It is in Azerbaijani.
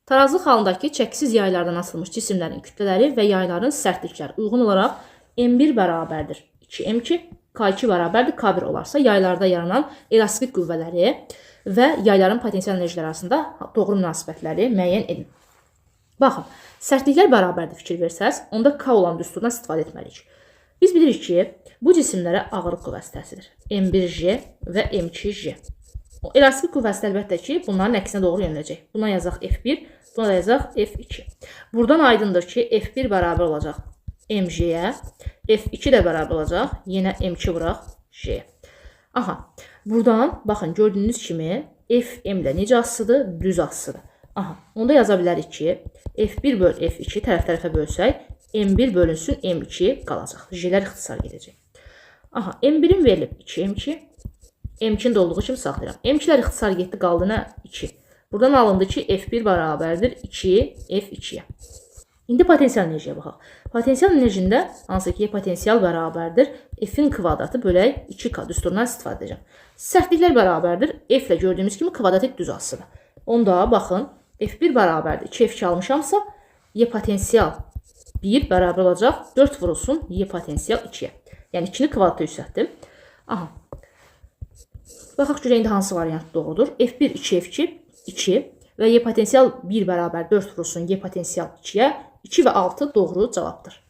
Tarazlıq halındakı çəkisiz yaylardan asılmış cisimlərin kütlələri və yayların sərtlikləri uyğun olaraq M1 bərabərdir 2M2, K2 bərabərdir K1 olarsa, yaylarda yaranan elastik qüvvələri və yayların potensial enerjiləri arasında doğru münasibətləri müəyyən edin. Baxın, sərtliklər bərabərdir fikir versəz, onda K olan düsturdan istifadə etməliyik. Biz bilirik ki, bu cisimlərə ağırlıq qüvvəsi təsir edir. M1J və M2J. O elastik qüvvəsi əlbəttə ki, bunların əksinə doğru yönələcək. Buna yazaq F1, buna da yazaq F2. Buradan aydındır ki, F1 bərabər olacaq MJ-yə, F2 də bərabər olacaq, yenə M2 vuraq J-yə. Aha, buradan baxın, gördüyünüz kimi FM ilə necə asılıdır? Düz asılıdır. Aha, onda yaza bilərik ki, F1 böl F2 tərəf-tərəfə bölsək, M1 bölünsün M2 qalacaq. J'lər ixtisar gedəcək. Aha, M1-in verilib 2M2, M2-nin də olduğu kimi saxlayıram. M2-lər ixtisar getdi, qaldı nə? 2. Buradan alındı ki, F1 bərabərdir 2F2-yə. İndi potensial enerjiyə baxaq. Potensial enerjində hansı ki, potensial bərabərdir F-in kvadratı bölək 2K düsturundan istifadə edəcəm. Sərtliklər bərabərdir F ilə gördüyümüz kimi kvadratik düz asıdır. Onda baxın, F1 bərabərdir 2F2 almışamsa, Y potensial 1 bərabər olacaq 4 vurulsun Y potensial 2-yə. Yəni 2-ni kvadrata yüksəltdim. Aha. Baxaq görək indi hansı variant doğrudur. F1 2F2 2 və Y potensial 1 bərabər 4 vurulsun Y potensial 2-yə. 2 və 6 doğru cavabdır.